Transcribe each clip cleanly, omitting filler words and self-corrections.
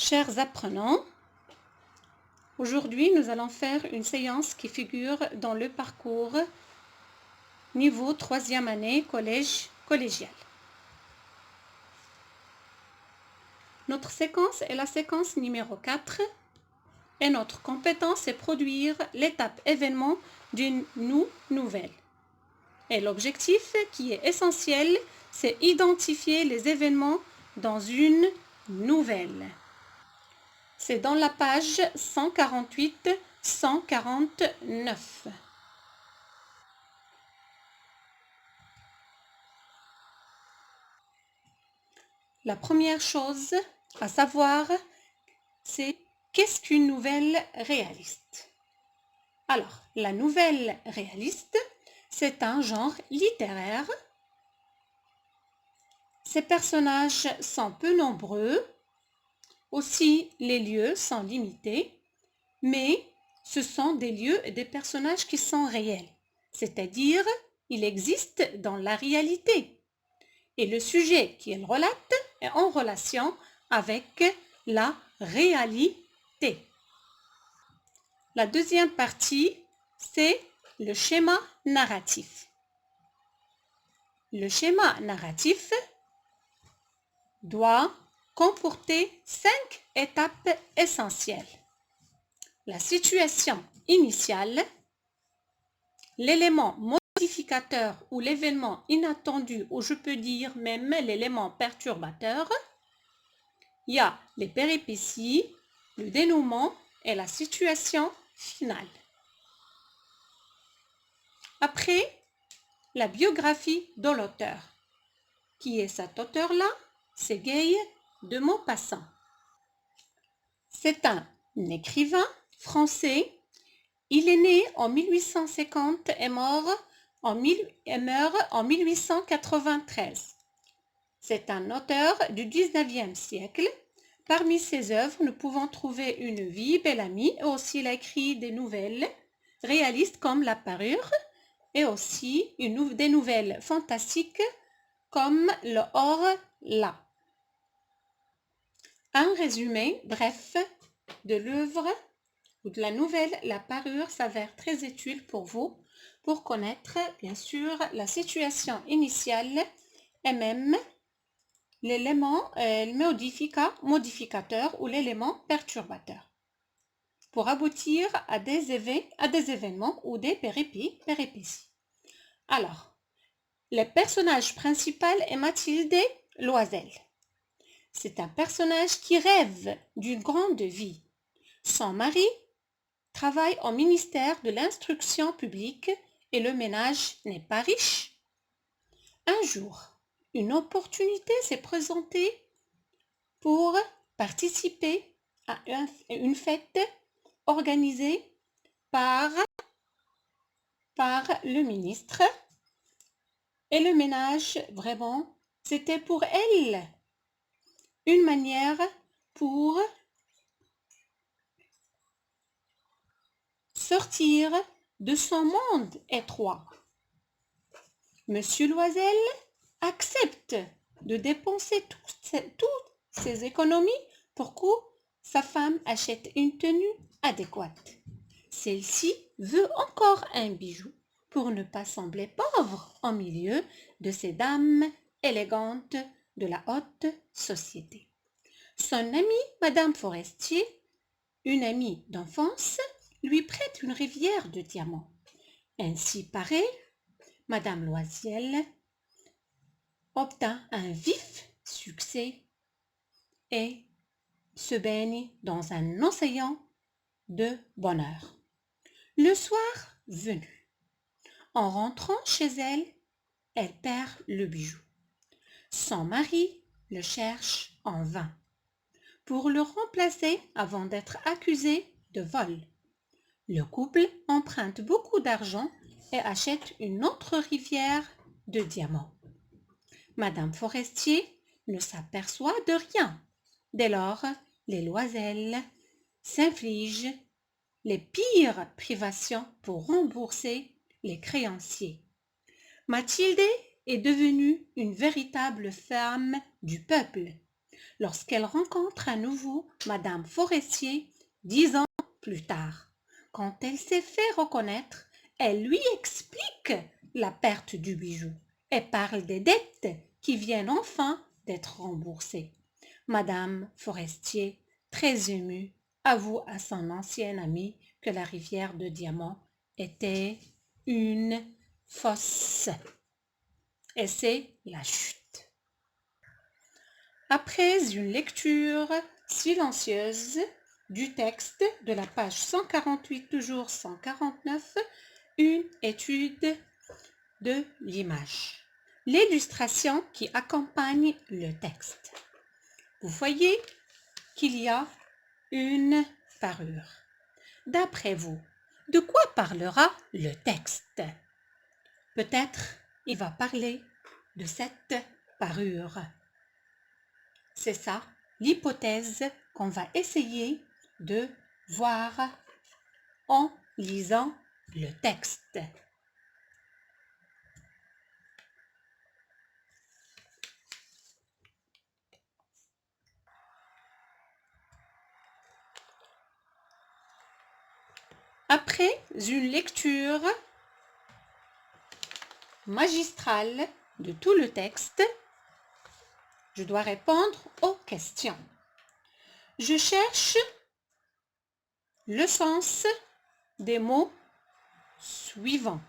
Chers apprenants, aujourd'hui nous allons faire une séance qui figure dans le parcours niveau 3e année collège collégial. Notre séquence est la séquence numéro 4 et notre compétence est produire l'étape événement d'une nouvelle. Et l'objectif qui est essentiel, c'est identifier les événements dans une nouvelle. C'est dans la page 148-149. La première chose à savoir, c'est qu'est-ce qu'une nouvelle réaliste? Alors, la nouvelle réaliste, c'est un genre littéraire. Ces personnages sont peu nombreux. Aussi, les lieux sont limités, mais ce sont des lieux et des personnages qui sont réels, c'est-à-dire ils existent dans la réalité. Et le sujet qu'ils relatent est en relation avec la réalité. La deuxième partie, c'est le schéma narratif. Le schéma narratif doit comporter 5 étapes essentielles. La situation initiale, l'élément modificateur ou l'événement inattendu, ou je peux dire même l'élément perturbateur. Il y a les péripéties, le dénouement et la situation finale. Après, la biographie de l'auteur. Qui est cet auteur-là? C'est Guy de Maupassant. C'est un écrivain français. Il est né en 1850 et meurt en 1893. C'est un auteur du 19e siècle. Parmi ses œuvres, nous pouvons trouver Une vie, belle amie, et aussi il a écrit des nouvelles réalistes comme La Parure, et aussi des nouvelles fantastiques comme Le Horla. Un résumé bref de l'œuvre ou de la nouvelle La Parure s'avère très utile pour vous pour connaître bien sûr la situation initiale et même l'élément modificateur ou l'élément perturbateur pour aboutir à des événements ou des péripéties. Alors, le personnage principal est Mathilde Loisel. C'est un personnage qui rêve d'une grande vie. Son mari travaille au ministère de l'Instruction publique et le ménage n'est pas riche. Un jour, une opportunité s'est présentée pour participer à une fête organisée par le ministre. Et le ménage, vraiment, c'était pour elle une manière pour sortir de son monde étroit. Monsieur Loisel accepte de dépenser toutes ses économies pour que sa femme achète une tenue adéquate. Celle-ci veut encore un bijou pour ne pas sembler pauvre au milieu de ces dames élégantes de la haute société. Son amie, Madame Forestier, une amie d'enfance, lui prête une rivière de diamants. Ainsi paraît, Madame Loisel obtint un vif succès et se baigne dans un océan de bonheur. Le soir venu, en rentrant chez elle, elle perd le bijou. Son mari le cherche en vain pour le remplacer avant d'être accusé de vol. Le couple emprunte beaucoup d'argent et achète une autre rivière de diamants. Madame Forestier ne s'aperçoit de rien. Dès lors, les Loisel s'infligent les pires privations pour rembourser les créanciers. Mathilde est devenue une véritable femme du peuple. lorsqu'elle rencontre à nouveau Madame Forestier 10 ans plus tard. Quand elle s'est fait reconnaître, elle lui explique la perte du bijou et parle des dettes qui viennent enfin d'être remboursées. Madame Forestier, très émue, avoue à son ancienne amie que la rivière de diamants était une fosse. Et c'est la chute. Après une lecture silencieuse du texte de la page 148, toujours 149, une étude de l'image. L'illustration qui accompagne le texte. Vous voyez qu'il y a une parure. D'après vous, de quoi parlera le texte? Peut-être il va parler de cette parure. C'est ça l'hypothèse qu'on va essayer de voir en lisant le texte. Après une lecture magistrale de tout le texte, je dois répondre aux questions. Je cherche le sens des mots suivants.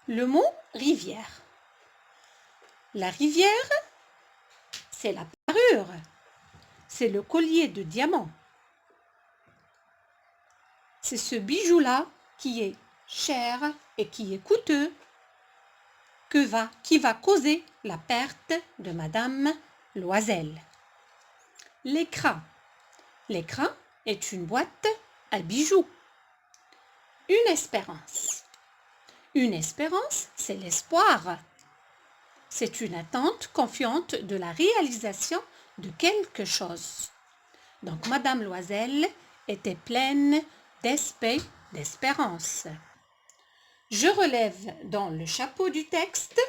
Le mot rivière. La rivière, c'est la parure, c'est le collier de diamants. C'est ce bijou-là qui est cher et qui est coûteux qui va causer la perte de Madame Loisel. L'écran. L'écran est une boîte à bijoux. Une espérance. Une espérance, c'est l'espoir. C'est une attente confiante de la réalisation de quelque chose. Donc Madame Loisel était pleine d'espérance. Je relève dans le chapeau du texte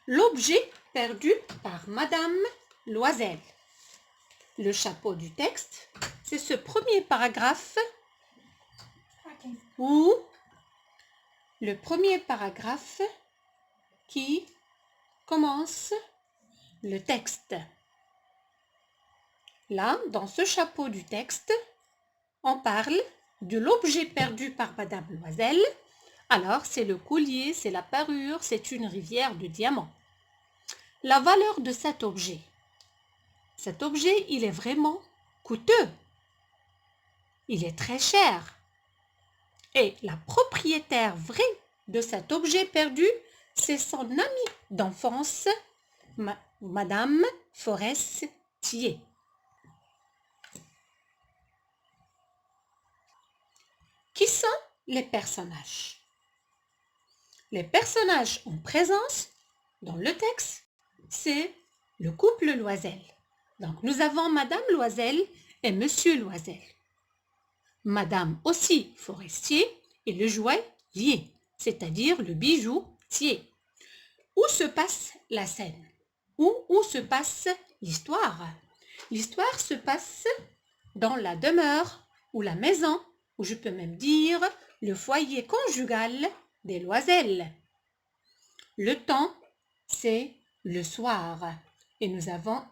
l'objet perdu par Madame Loisel. Le chapeau du texte, c'est ce premier paragraphe où le premier paragraphe qui commence le texte. Là, dans ce chapeau du texte, on parle de l'objet perdu par Madame Loisel. Alors, c'est le collier, c'est la parure, c'est une rivière de diamants. La valeur de cet objet. Cet objet, il est vraiment coûteux. Il est très cher. Et la propriétaire vraie de cet objet perdu, c'est son amie d'enfance, Madame Forestier. Qui sont les personnages? Les personnages en présence dans le texte, c'est le couple Loisel. Donc nous avons Madame Loisel et Monsieur Loisel. Madame aussi Forestier et le joaillier, c'est-à-dire le bijoutier. Où se passe la scène? Où se passe l'histoire? L'histoire se passe dans la demeure ou la maison, ou je peux même dire le foyer conjugal des Loisel. Le temps, c'est le soir. Et nous avons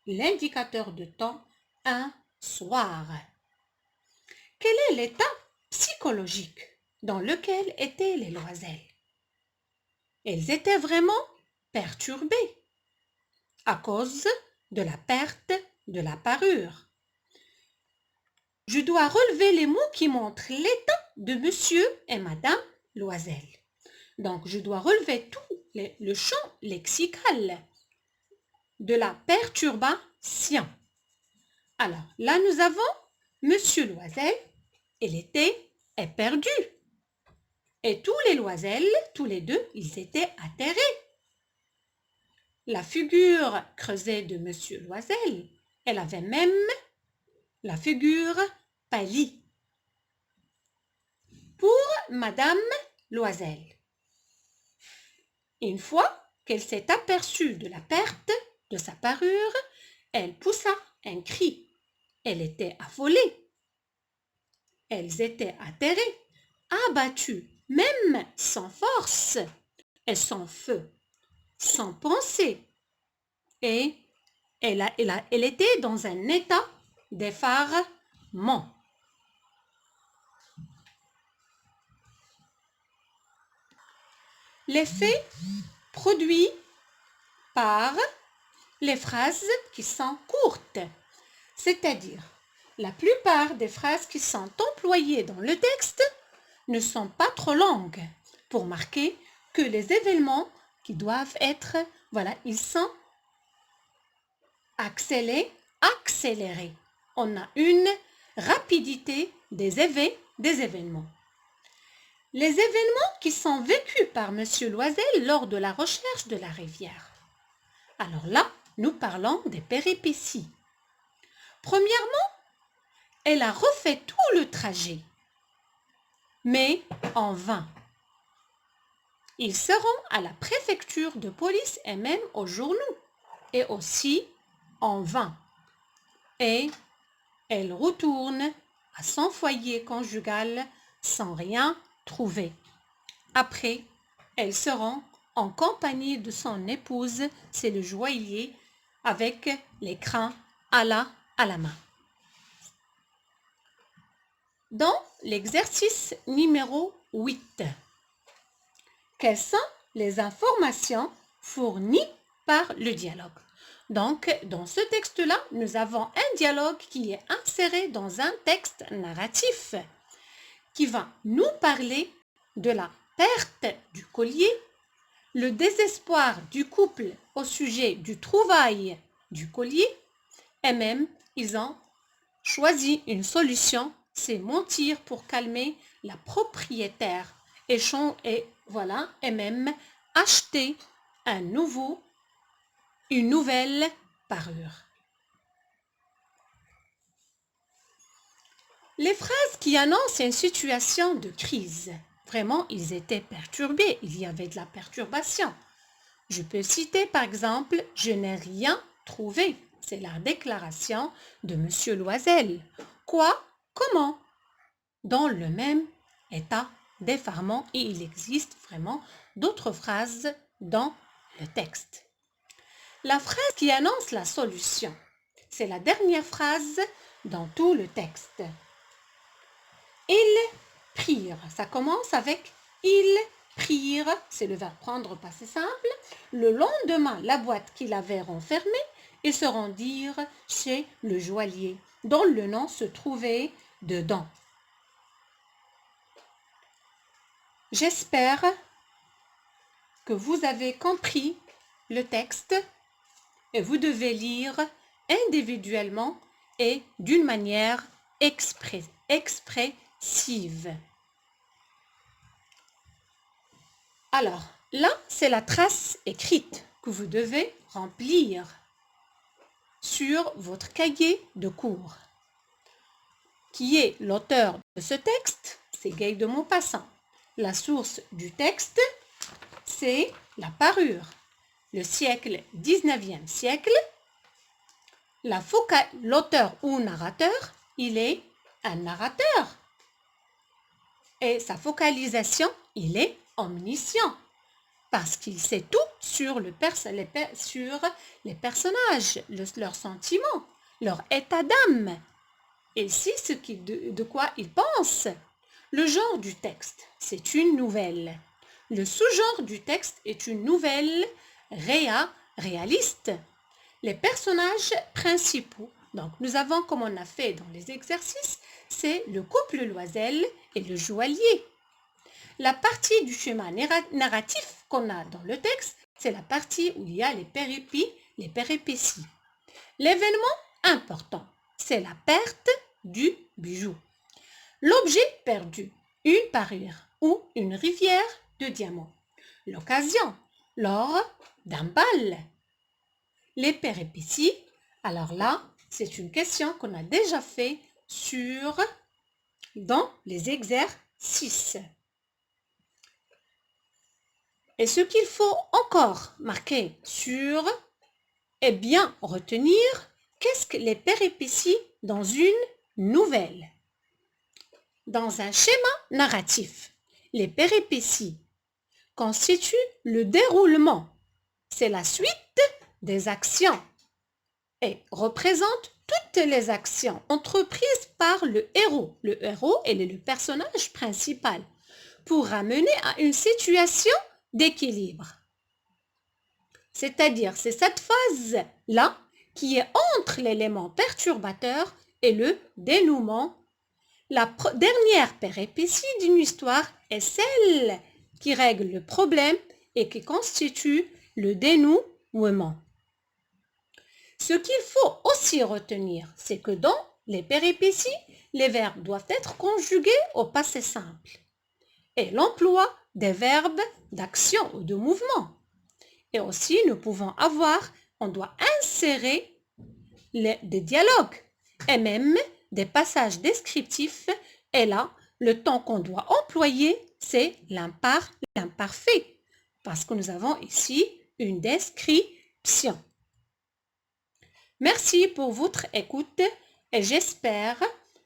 l'indicateur de temps, un soir. Quel est l'état psychologique dans lequel étaient les Loisel? Elles étaient vraiment perturbées à cause de la perte de la parure. Je dois relever les mots qui montrent l'état de Monsieur et Madame Loisel. Donc, je dois relever tout le champ lexical de la perturbation. Alors, là, nous avons Monsieur Loisel, il était éperdu. Et tous les Loisel, tous les deux, ils étaient atterrés. La figure creusée de Monsieur Loisel, elle avait même la figure pâlie. Pour Madame Loisel, une fois qu'elle s'est aperçue de la perte, de sa parure, elle poussa un cri. Elle était affolée. Elles étaient atterrées, abattues, même sans force et sans feu, sans pensée. Et elle était dans un état d'effarement. L'effet produit par les phrases qui sont courtes, c'est-à-dire la plupart des phrases qui sont employées dans le texte ne sont pas trop longues pour marquer que les événements qui doivent être, voilà, ils sont accélérés. On a une rapidité des événements. Les événements qui sont vécus par M. Loisel lors de la recherche de la rivière. Alors là, nous parlons des péripéties. Premièrement, elle a refait tout le trajet, mais en vain. Ils se rend à la préfecture de police et même aux journaux, et aussi en vain. Et elle retourne à son foyer conjugal sans rien trouver. Après, elle se rend en compagnie de son épouse, c'est le joaillier, avec les crins à la main. Dans l'exercice numéro 8, quelles sont les informations fournies par le dialogue? Donc, dans ce texte-là, nous avons un dialogue qui est inséré dans un texte narratif qui va nous parler de la perte du collier, le désespoir du couple au sujet du trouvaille du collier, et même ils ont choisi une solution, c'est mentir pour calmer la propriétaire et même acheter une nouvelle parure. Les phrases qui annoncent une situation de crise, vraiment, ils étaient perturbés, il y avait de la perturbation. Je peux citer par exemple « Je n'ai rien trouvé ». C'est la déclaration de M. Loisel. Quoi? Comment? Dans le même état d'effarement, et il existe vraiment d'autres phrases dans le texte. La phrase qui annonce la solution, c'est la dernière phrase dans tout le texte. Ils prirent, ça commence avec « ils prirent », c'est le verbe prendre passé simple. Le lendemain, la boîte qu'il avait renfermée, ils se rendirent chez le joaillier, dont le nom se trouvait dedans. J'espère que vous avez compris le texte et vous devez lire individuellement et d'une manière expressive. Alors, là, c'est la trace écrite que vous devez remplir sur votre cahier de cours. Qui est l'auteur de ce texte? C'est Gay de Maupassant. La source du texte, c'est la parure. Le siècle 19e siècle, l'auteur ou narrateur, il est un narrateur. Et sa focalisation, il est omniscient. Parce qu'il sait tout sur les personnages, leurs sentiments, leur état d'âme. Et si de quoi ils pensent. Le genre du texte, c'est une nouvelle. Le sous-genre du texte est une nouvelle réaliste. Les personnages principaux, donc nous avons, comme on a fait dans les exercices, c'est le couple Loisel et le joaillier. La partie du schéma narratif qu'on a dans le texte, c'est la partie où il y a les péripéties. L'événement important, c'est la perte du bijou. L'objet perdu, une parure ou une rivière de diamants. L'occasion, lors d'un bal. Les péripéties, alors là, c'est une question qu'on a déjà fait dans les exercices. Et ce qu'il faut encore marquer sur est bien retenir qu'est-ce que les péripéties dans une nouvelle. Dans un schéma narratif, les péripéties constituent le déroulement. C'est la suite des actions et représente toutes les actions entreprises par le héros. Le héros, est le personnage principal pour ramener à une situation d'équilibre. C'est-à-dire, c'est cette phase-là qui est entre l'élément perturbateur et le dénouement. La dernière péripétie d'une histoire est celle qui règle le problème et qui constitue le dénouement. Ce qu'il faut aussi retenir, c'est que dans les péripéties, les verbes doivent être conjugués au passé simple et l'emploi des verbes d'action ou de mouvement. Et aussi, on doit insérer des dialogues et même des passages descriptifs. Et là, le temps qu'on doit employer, c'est l'imparfait, parce que nous avons ici une description. Merci pour votre écoute et j'espère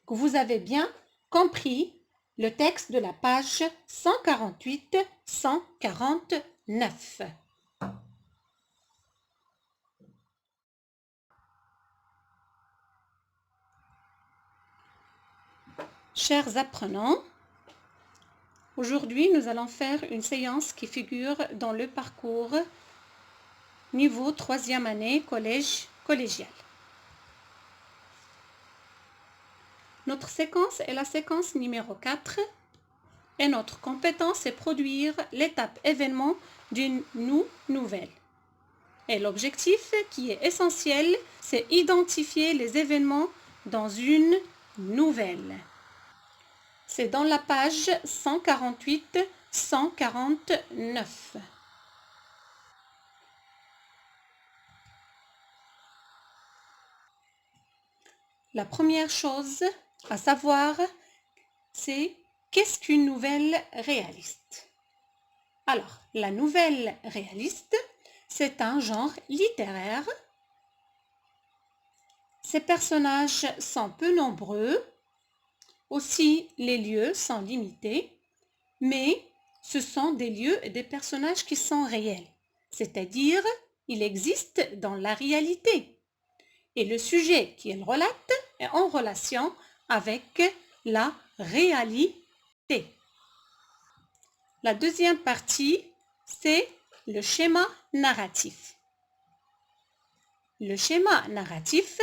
que vous avez bien compris le texte de la page 148-149. Chers apprenants, aujourd'hui nous allons faire une séance qui figure dans le parcours niveau 3e année collège collégial. Notre séquence est la séquence numéro 4 et notre compétence est produire l'étape événement d'une nouvelle. Et l'objectif qui est essentiel, c'est identifier les événements dans une nouvelle. C'est dans la page 148-149. La première chose à savoir, c'est qu'est-ce qu'une nouvelle réaliste? Alors, la nouvelle réaliste, c'est un genre littéraire. Ces personnages sont peu nombreux. Aussi, les lieux sont limités, mais ce sont des lieux et des personnages qui sont réels. C'est-à-dire, ils existent dans la réalité. Et le sujet qu'il relate est en relation avec la réalité. La deuxième partie, c'est le schéma narratif. Le schéma narratif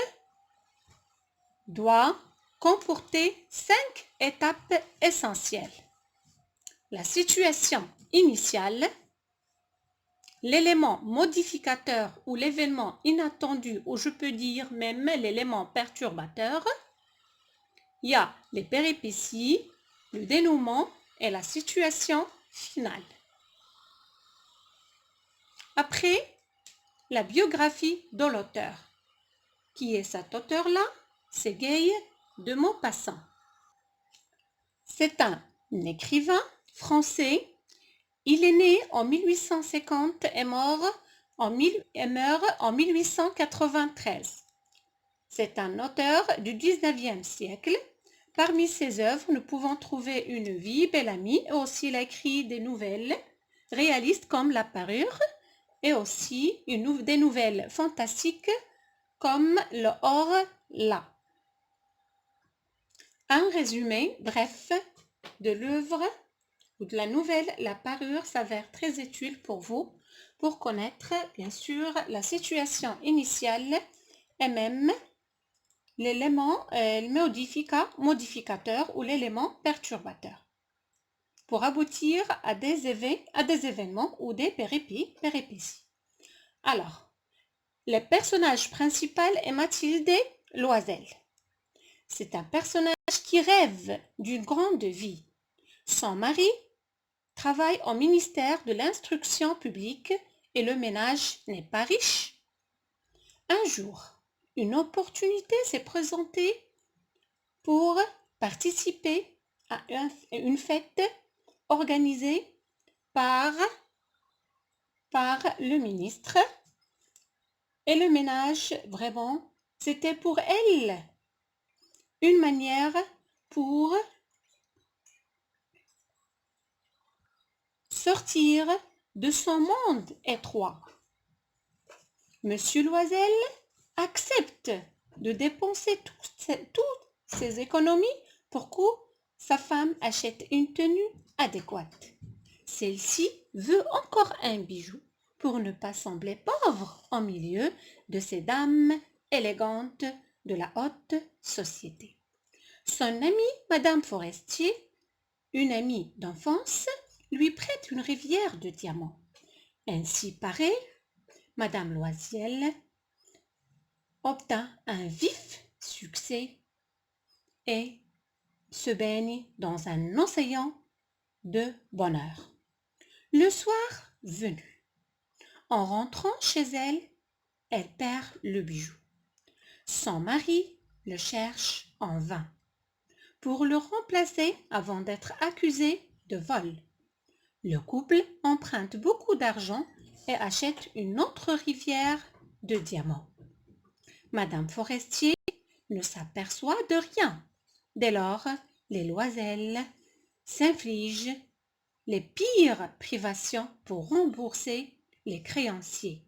doit comporter 5 étapes essentielles. La situation initiale, l'élément modificateur ou l'événement inattendu, ou je peux dire même l'élément perturbateur. Il y a les péripéties, le dénouement et la situation finale. Après, la biographie de l'auteur. Qui est cet auteur-là? C'est Guy de Maupassant. C'est un écrivain français. Il est né en 1850 et meurt en 1893. C'est un auteur du 19e siècle. Parmi ses œuvres, nous pouvons trouver Une vie, belle amie, et aussi il a écrit des nouvelles réalistes comme La Parure, et aussi des nouvelles fantastiques comme Le Horla. Un résumé bref de l'œuvre ou de la nouvelle La Parure s'avère très utile pour vous pour connaître bien sûr la situation initiale et même l'élément modificateur ou l'élément perturbateur pour aboutir à des événements ou des péripéties. Alors, le personnage principal est Mathilde Loisel. C'est un personnage qui rêve d'une grande vie. Son mari travaille au ministère de l'instruction publique et le ménage n'est pas riche. Un jour, une opportunité s'est présentée pour participer à une fête organisée par le ministre Et le ménage, vraiment, c'était pour elle une manière pour sortir de son monde étroit. Monsieur Loisel accepte de dépenser toutes ses économies pour que sa femme achète une tenue adéquate. Celle-ci veut encore un bijou pour ne pas sembler pauvre au milieu de ces dames élégantes de la haute société. Son amie, Madame Forestier, une amie d'enfance, lui prête une rivière de diamants. Ainsi paraît, Madame Loisel obtint un vif succès et se baigne dans un océan de bonheur. Le soir venu, en rentrant chez elle, elle perd le bijou. Son mari le cherche en vain pour le remplacer avant d'être accusé de vol. Le couple emprunte beaucoup d'argent et achète une autre rivière de diamants. Madame Forestier ne s'aperçoit de rien. Dès lors, les Loisel s'infligent les pires privations pour rembourser les créanciers.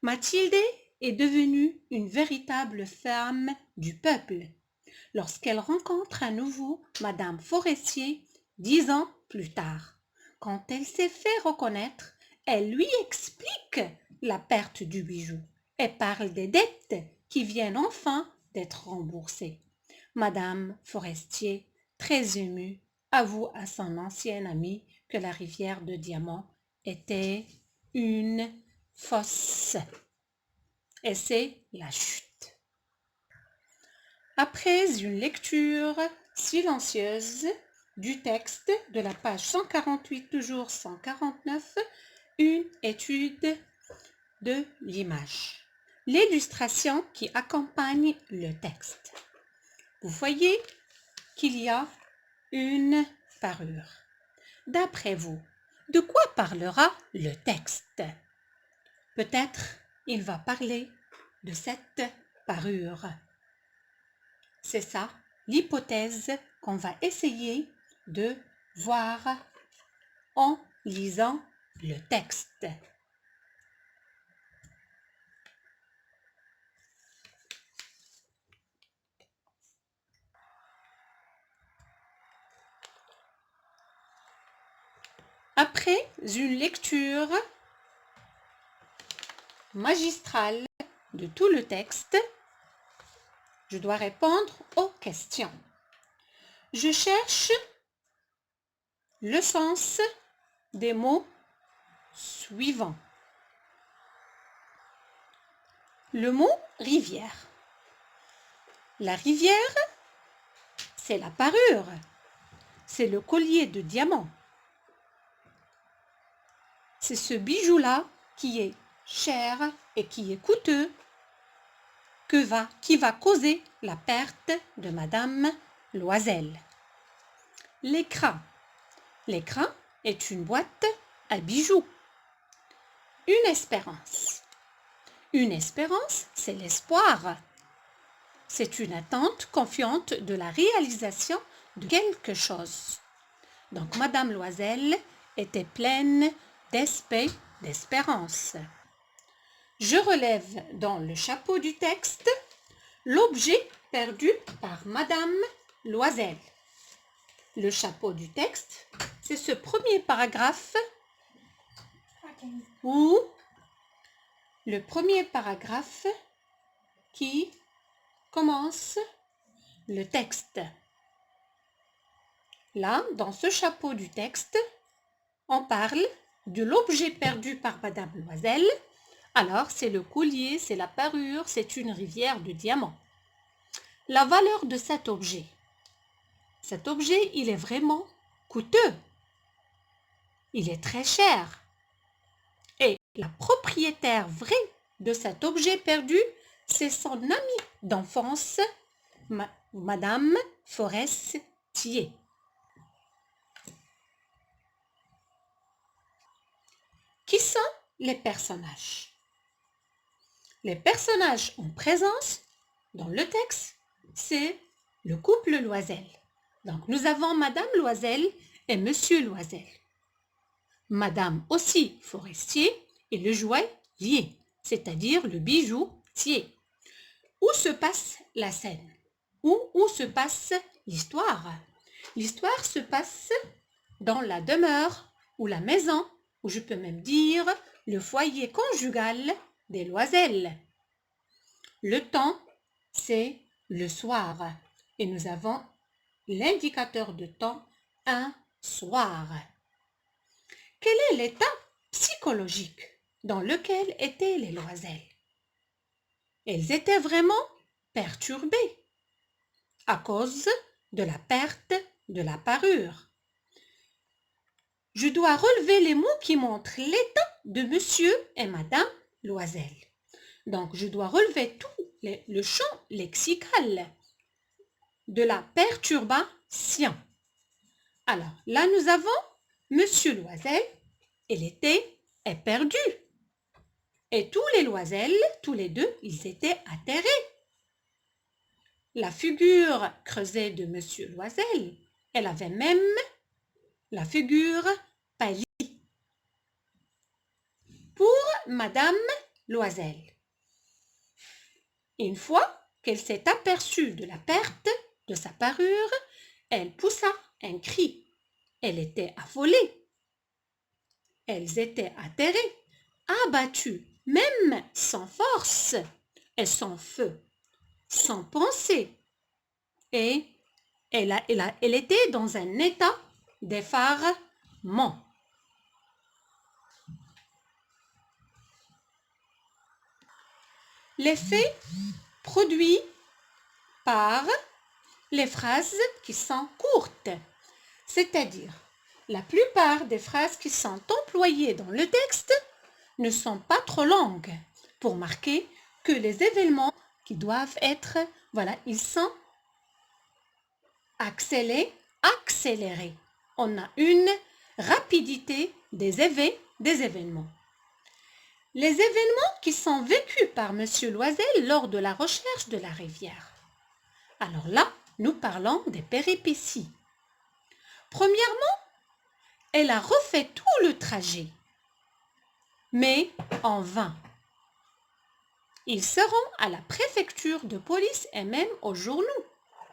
Mathilde est devenue une véritable femme du peuple lorsqu'elle rencontre à nouveau Madame Forestier 10 ans plus tard. Quand elle s'est fait reconnaître, elle lui explique la perte du bijou et parle des dettes qui viennent enfin d'être remboursées. Madame Forestier, très émue, avoue à son ancienne amie que la rivière de diamants était une fosse. Et c'est la chute. Après une lecture silencieuse du texte de la page 148, toujours 149, une étude de l'image. L'illustration qui accompagne le texte. Vous voyez qu'il y a une parure. D'après vous, de quoi parlera le texte? Peut-être il va parler de cette parure. C'est ça l'hypothèse qu'on va essayer de voir en lisant le texte. Après une lecture magistrale de tout le texte, je dois répondre aux questions. Je cherche le sens des mots suivants. Le mot rivière. La rivière, c'est la parure, c'est le collier de diamants. C'est ce bijou-là qui est cher et qui est coûteux qui va causer la perte de Madame Loisel. L'écran. L'écran est une boîte à bijoux. Une espérance. Une espérance, c'est l'espoir. C'est une attente confiante de la réalisation de quelque chose. Donc Madame Loisel était pleine d'espérance. Je relève dans le chapeau du texte l'objet perdu par Madame Loisel. Le chapeau du texte, c'est ce premier paragraphe où le premier paragraphe qui commence le texte. Là, dans ce chapeau du texte, on parle de l'objet perdu par Madame Loisel. Alors, c'est le collier, c'est la parure, c'est une rivière de diamants. La valeur de cet objet. Cet objet, il est vraiment coûteux. Il est très cher. Et la propriétaire vraie de cet objet perdu, c'est son amie d'enfance, Madame Forestier. Qui sont les personnages? les personnages en présence dans le texte, c'est le couple Loisel. Donc, nous avons Madame Loisel et Monsieur Loisel. Madame aussi Forestier et le joaillier, c'est-à-dire le bijoutier. Où se passe la scène? Où se passe l'histoire? L'histoire se passe dans la demeure ou la maison, ou je peux même dire le foyer conjugal des Loisel. Le temps, c'est le soir. Et nous avons l'indicateur de temps, un soir. Quel est l'état psychologique dans lequel étaient les Loisel? Elles étaient vraiment perturbées à cause de la perte de la parure. Je dois relever les mots qui montrent l'état de Monsieur et Madame Loisel. Donc, je dois relever tout le champ lexical de la perturbation. Alors, là, nous avons Monsieur Loisel, il était éperdu. Et tous les Loisel, tous les deux, ils étaient atterrés. La figure creusée de Monsieur Loisel, elle avait même la figure pâlie. Pour Madame Loisel, une fois qu'elle s'est aperçue de la perte de sa parure, elle poussa un cri. Elle était affolée. Elles étaient atterrées, abattues, même sans force et sans feu, sans pensée. Et elle était dans un état d'effarement. L'effet produit par les phrases qui sont courtes, c'est-à-dire la plupart des phrases qui sont employées dans le texte ne sont pas trop longues pour marquer que les événements qui doivent être, voilà, ils sont accélérés. On a une rapidité des événements. Les événements qui sont vécus par Monsieur Loisel lors de la recherche de la rivière. Alors là, nous parlons des péripéties. Premièrement, elle a refait tout le trajet, mais en vain. Ils se rend à la préfecture de police et même aux journaux,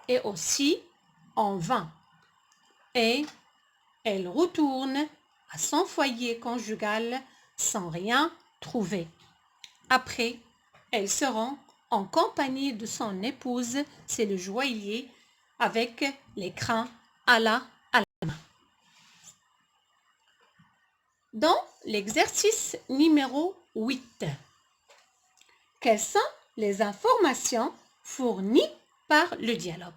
et aussi en vain. Et elle retourne à son foyer conjugal sans rien trouver. Après, elle se rend en compagnie de son épouse, c'est le joaillier, avec les crins à la main. Dans l'exercice numéro 8, quelles sont les informations fournies par le dialogue?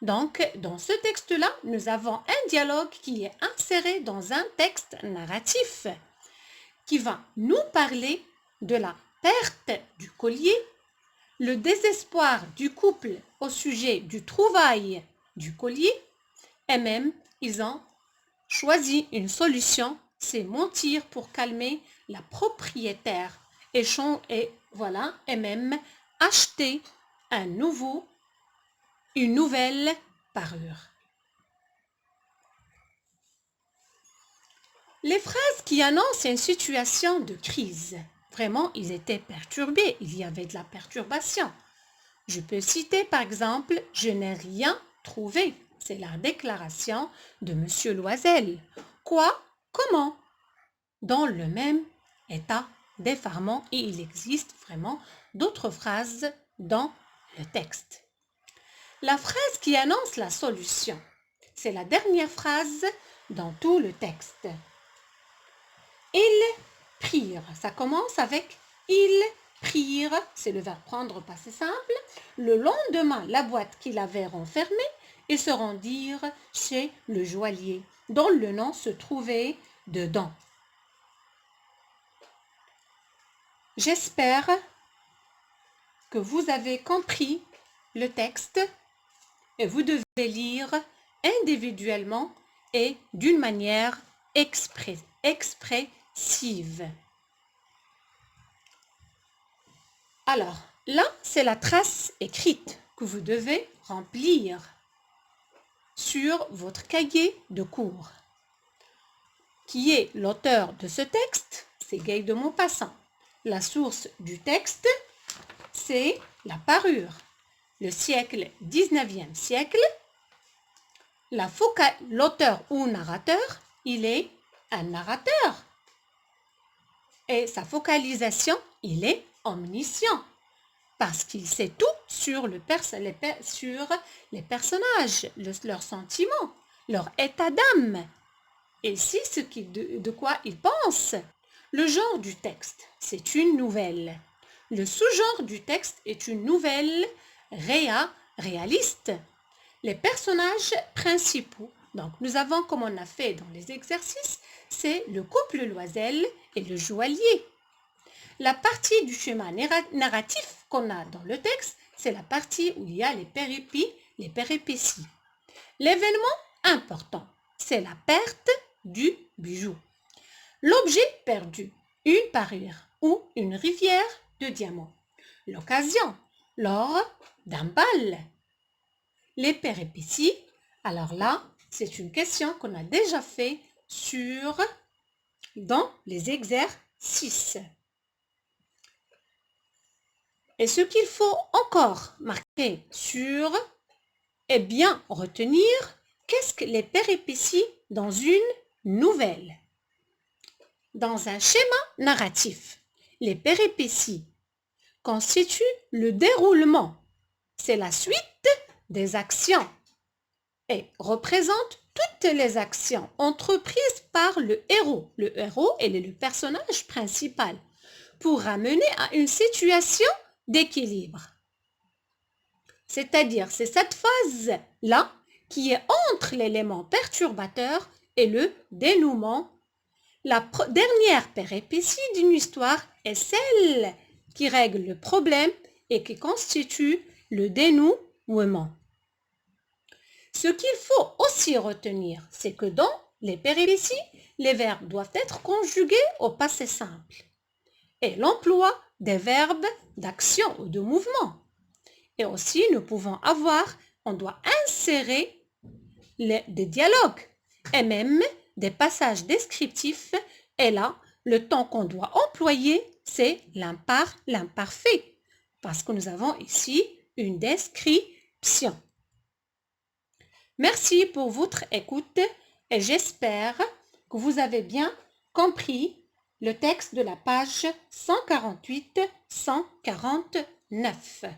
Donc, dans ce texte-là, nous avons un dialogue qui est inséré dans un texte narratif qui va nous parler de la perte du collier, le désespoir du couple au sujet du trouvaille du collier, et même ils ont choisi une solution, c'est mentir pour calmer la propriétaire et voilà, et même acheter une nouvelle parure. Les phrases qui annoncent une situation de crise, vraiment, ils étaient perturbés, il y avait de la perturbation. Je peux citer par exemple « Je n'ai rien trouvé ». C'est la déclaration de Monsieur Loisel. Quoi? Comment? Dans le même état d'effarement, et il existe vraiment d'autres phrases dans le texte. La phrase qui annonce la solution, c'est la dernière phrase dans tout le texte. Ils prirent, ça commence avec « ils prirent », c'est le verbe prendre passé simple. Le lendemain, la boîte qu'ils avaient renfermée, ils se rendirent chez le joaillier, dont le nom se trouvait dedans. J'espère que vous avez compris le texte et vous devez lire individuellement et d'une manière expressive. Alors, là, c'est la trace écrite que vous devez remplir sur votre cahier de cours. Qui est l'auteur de ce texte? C'est Gay de Maupassant. La source du texte, c'est la parure. Le siècle, 19e siècle. L'auteur ou narrateur, il est un narrateur. Et sa focalisation, il est omniscient. Parce qu'il sait tout sur, sur les personnages, leurs sentiments, leur état d'âme. Et si de quoi il pense. Le genre du texte, c'est une nouvelle. Le sous-genre du texte est une nouvelle réaliste. Les personnages principaux, donc nous avons, comme on a fait dans les exercices, c'est le couple Loisel et le joaillier. La partie du schéma narratif qu'on a dans le texte, c'est la partie où il y a les péripéties. L'événement important, c'est la perte du bijou. L'objet perdu, une parure ou une rivière de diamants. L'occasion, lors d'un bal. Les péripéties, alors là, c'est une question qu'on a déjà fait dans les exercices. Et ce qu'il faut encore marquer et bien retenir, qu'est-ce que les péripéties dans une nouvelle? Dans un schéma narratif, les péripéties constituent le déroulement. C'est la suite des actions et représente toutes les actions entreprises par le héros. Le héros est le personnage principal pour amener à une situation d'équilibre. C'est-à-dire, c'est cette phase-là qui est entre l'élément perturbateur et le dénouement. La dernière péripétie d'une histoire est celle qui règle le problème et qui constitue le dénouement. Ce qu'il faut aussi retenir, c'est que dans les péripéties, les verbes doivent être conjugués au passé simple et l'emploi des verbes d'action ou de mouvement. Et aussi, on doit insérer des dialogues et même des passages descriptifs. Et là, le temps qu'on doit employer, c'est l'imparfait. Parce que nous avons ici une description. Merci pour votre écoute et j'espère que vous avez bien compris le texte de la page 148-149.